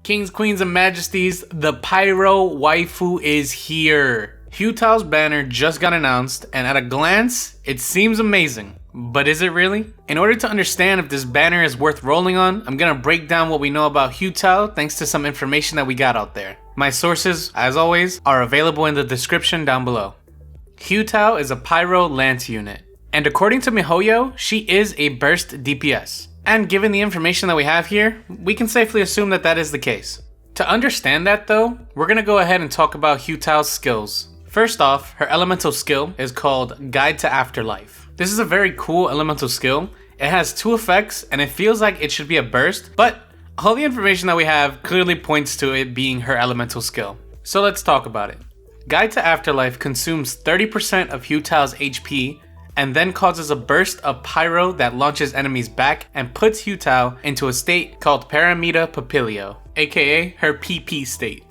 Kings, queens, and majesties, the Pyro waifu is here. Hu Tao's banner just got announced, and at a glance, it seems amazing. But is it really? In order to understand if this banner is worth rolling on, I'm gonna break down what we know about Hu Tao thanks to some information that we got out there. My sources, as always, are available in the description down below. Hu Tao is a Pyro Lance unit, and according to MiHoYo, she is a burst DPS. And given the information that we have here, we can safely assume that that is the case. To understand that though, we're gonna go ahead and talk about Hu Tao's skills. First off, her elemental skill is called Guide to Afterlife. This is a very cool elemental skill. It has 2 effects and it feels like it should be a burst, but all the information that we have clearly points to it being her elemental skill. So let's talk about it. Guide to Afterlife consumes 30% of Hu Tao's HP and then causes a burst of pyro that launches enemies back and puts Hu Tao into a state called Paramita Papilio, aka her PP state.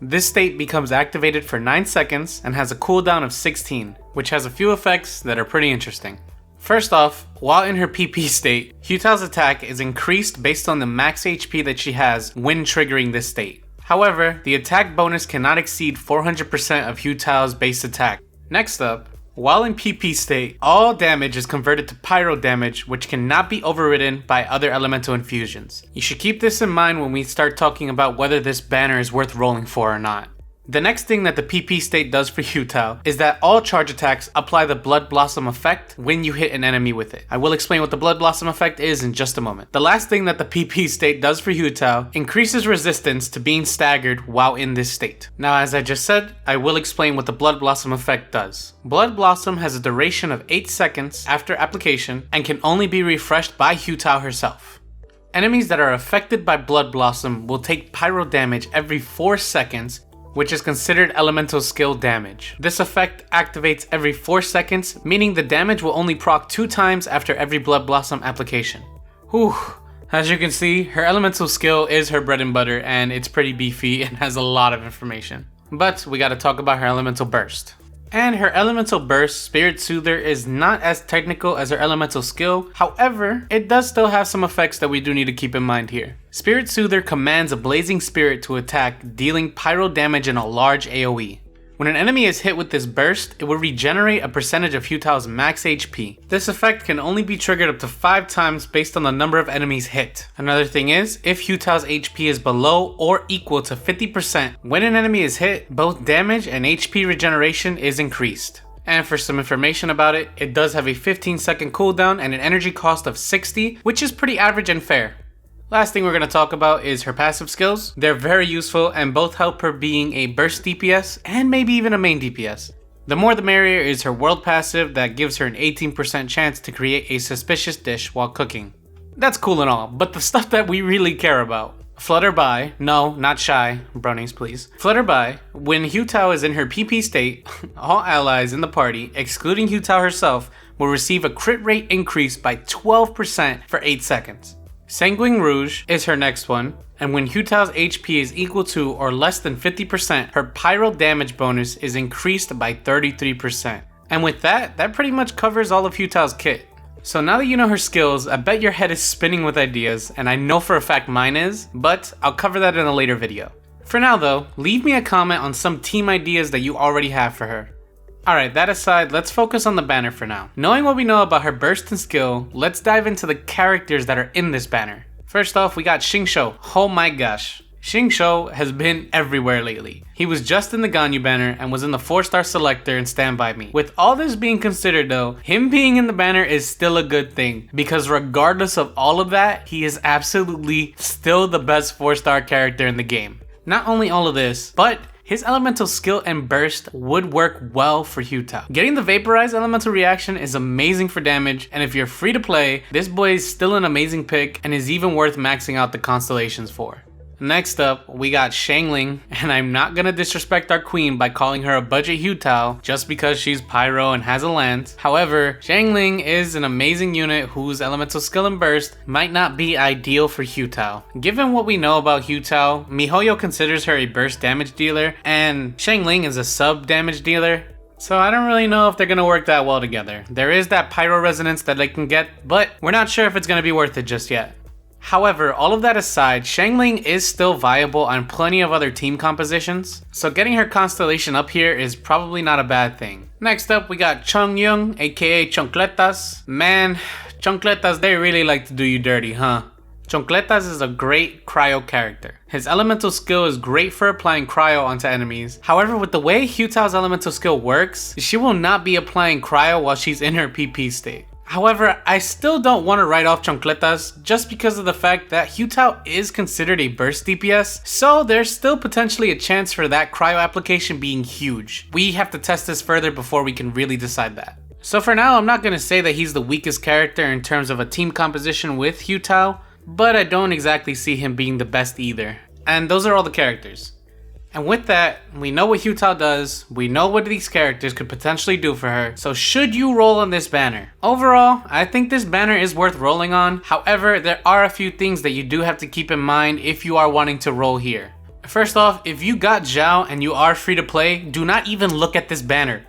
This state becomes activated for 9 seconds and has a cooldown of 16, which has a few effects that are pretty interesting. First off, while in her PP state, Hu Tao's attack is increased based on the max HP that she has when triggering this state. However, the attack bonus cannot exceed 400% of Hu Tao's base attack. Next up, while in PP state, all damage is converted to pyro damage, which cannot be overridden by other elemental infusions. You should keep this in mind when we start talking about whether this banner is worth rolling for or not. The next thing that the PP state does for Hu Tao is that all charge attacks apply the Blood Blossom effect when you hit an enemy with it. I will explain what the Blood Blossom effect is in just a moment. The last thing that the PP state does for Hu Tao increases resistance to being staggered while in this state. Now, as I just said, I will explain what the Blood Blossom effect does. Blood Blossom has a duration of 8 seconds after application and can only be refreshed by Hu Tao herself. Enemies that are affected by Blood Blossom will take pyro damage every 4 seconds, which is considered elemental skill damage. This effect activates every 4 seconds, meaning the damage will only proc 2 times after every Blood Blossom application. Whew. As you can see, her elemental skill is her bread and butter, and it's pretty beefy and has a lot of information. But we gotta talk about her elemental burst. And her elemental burst, Spirit Soother, is not as technical as her elemental skill. However, it does still have some effects that we do need to keep in mind here. Spirit Soother commands a blazing spirit to attack, dealing pyro damage in a large AoE. When an enemy is hit with this burst, it will regenerate a percentage of Hu Tao's max HP. This effect can only be triggered up to 5 times based on the number of enemies hit. Another thing is, if Hu Tao's HP is below or equal to 50%, when an enemy is hit, both damage and HP regeneration is increased. And for some information about it, it does have a 15-second cooldown and an energy cost of 60, which is pretty average and fair. Last thing we're going to talk about is her passive skills. They're very useful and both help her being a burst DPS and maybe even a main DPS. The more the merrier is her world passive that gives her an 18% chance to create a suspicious dish while cooking. That's cool and all, but the stuff that we really care about. Flutter by, no, not shy, brownies please. Flutter by, when Hu Tao is in her PP state, all allies in the party, excluding Hu Tao herself, will receive a crit rate increase by 12% for 8 seconds. Sanguine Rouge is her next one, and when Hu Tao's HP is equal to or less than 50%, her pyro damage bonus is increased by 33%. And with that pretty much covers all of Hu Tao's kit. So now that you know her skills, I bet your head is spinning with ideas, and I know for a fact mine is, but I'll cover that in a later video. For now though, leave me a comment on some team ideas that you already have for her. Alright, that aside, let's focus on the banner for now. Knowing what we know about her burst and skill, let's dive into the characters that are in this banner. First off, we got Xingqiu. Oh my gosh. Xingqiu has been everywhere lately. He was just in the Ganyu banner and was in the 4-star selector in Stand By Me. With all this being considered though, him being in the banner is still a good thing, because regardless of all of that, he is absolutely still the best 4-star character in the game. Not only all of this, but his elemental skill and burst would work well for Hu Tao. Getting the Vaporize elemental reaction is amazing for damage, and if you're free to play, this boy is still an amazing pick and is even worth maxing out the constellations for. Next up, we got Xiangling, and I'm not gonna disrespect our queen by calling her a budget Hu Tao just because she's pyro and has a lance. However, Xiangling is an amazing unit whose elemental skill and burst might not be ideal for Hu Tao. Given what we know about Hu Tao, MiHoYo considers her a burst damage dealer, and Xiangling is a sub damage dealer. So I don't really know if they're gonna work that well together. There is that pyro resonance that they can get, but we're not sure if it's gonna be worth it just yet. However, all of that aside, Xiangling is still viable on plenty of other team compositions, so getting her constellation up here is probably not a bad thing. Next up, we got Chongyun, aka Choncletas. Man, Choncletas, they really like to do you dirty, huh? Choncletas is a great cryo character. His elemental skill is great for applying cryo onto enemies. However, with the way Hu Tao's elemental skill works, she will not be applying cryo while she's in her PP state. However, I still don't want to write off Choncletas just because of the fact that Hu Tao is considered a burst DPS, so there's still potentially a chance for that cryo application being huge. We have to test this further before we can really decide that. So for now, I'm not going to say that he's the weakest character in terms of a team composition with Hu Tao, but I don't exactly see him being the best either. And those are all the characters. And with that, we know what Hu Tao does, we know what these characters could potentially do for her, so should you roll on this banner? Overall, I think this banner is worth rolling on. However, there are a few things that you do have to keep in mind if you are wanting to roll here. First off, if you got Zhao and you are free to play, do not even look at this banner.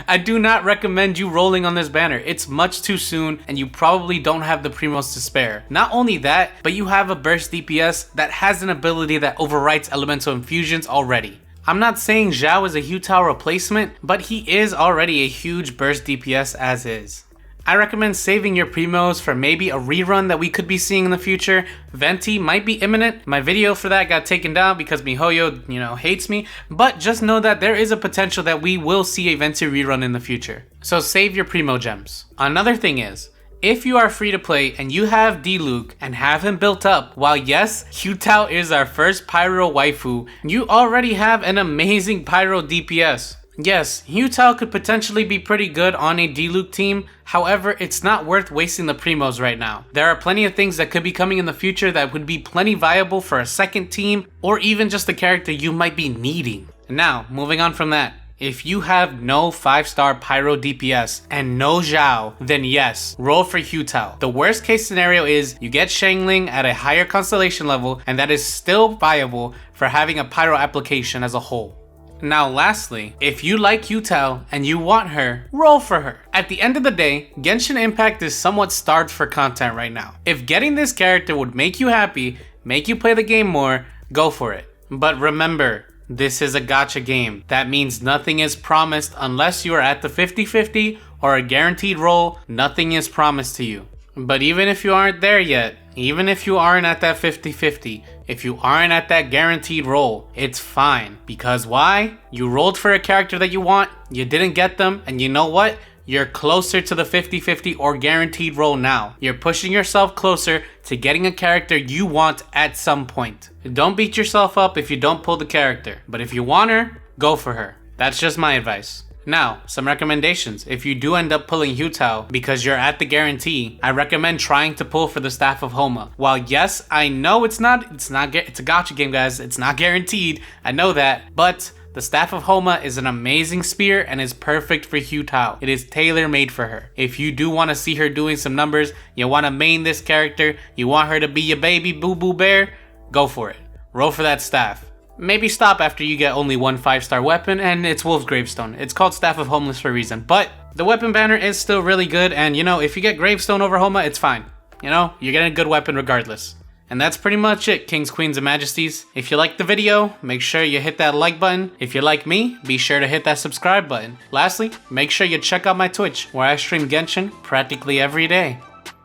I do not recommend you rolling on this banner. It's much too soon and you probably don't have the primos to spare. Not only that, but you have a burst DPS that has an ability that overwrites elemental infusions already. I'm not saying Zhao is a Hu Tao replacement, but he is already a huge burst DPS as is. I recommend saving your primos for maybe a rerun that we could be seeing in the future. Venti might be imminent. My video for that got taken down because MiHoYo, hates me. But just know that there is a potential that we will see a Venti rerun in the future. So save your primo gems. Another thing is, if you are free to play and you have D-Luke and have him built up, while yes, Hu Tao is our first Pyro waifu, you already have an amazing Pyro DPS. Yes, Hu Tao could potentially be pretty good on a D-Luke team, however, it's not worth wasting the primos right now. There are plenty of things that could be coming in the future that would be plenty viable for a second team, or even just a character you might be needing. Now, moving on from that, if you have no 5-star Pyro DPS and no Zhao, then yes, roll for Hu Tao. The worst case scenario is you get Xiangling at a higher constellation level, and that is still viable for having a Pyro application as a whole. Now lastly, if you like Hu Tao and you want her, roll for her. At the end of the day, Genshin Impact is somewhat starved for content right now. If getting this character would make you happy, make you play the game more, go for it. But remember, this is a gacha game. That means nothing is promised unless you are at the 50-50 or a guaranteed roll, nothing is promised to you. But even if you aren't there yet, even if you aren't at that 50-50, if you aren't at that guaranteed roll, it's fine. Because why? You rolled for a character that you want, you didn't get them, and you know what? You're closer to the 50-50 or guaranteed roll now. You're pushing yourself closer to getting a character you want at some point. Don't beat yourself up if you don't pull the character, but if you want her, go for her. That's just my advice. Now, some recommendations. If you do end up pulling Hu Tao because you're at the guarantee, I recommend trying to pull for the Staff of Homa. While yes, I know it's a gacha game, guys. It's not guaranteed. I know that, but the Staff of Homa is an amazing spear and is perfect for Hu Tao. It is tailor-made for her. If you do want to see her doing some numbers, you want to main this character, you want her to be your baby boo-boo bear, go for it. Roll for that staff. Maybe stop after you get only one 5-star weapon, and it's Wolf's Gravestone. It's called Staff of Homeless for a reason, but the weapon banner is still really good, and if you get Gravestone over Homa, it's fine. You're getting a good weapon regardless. And that's pretty much it, Kings, Queens, and Majesties. If you liked the video, make sure you hit that like button. If you like me, be sure to hit that subscribe button. Lastly, make sure you check out my Twitch, where I stream Genshin practically every day.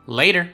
Later.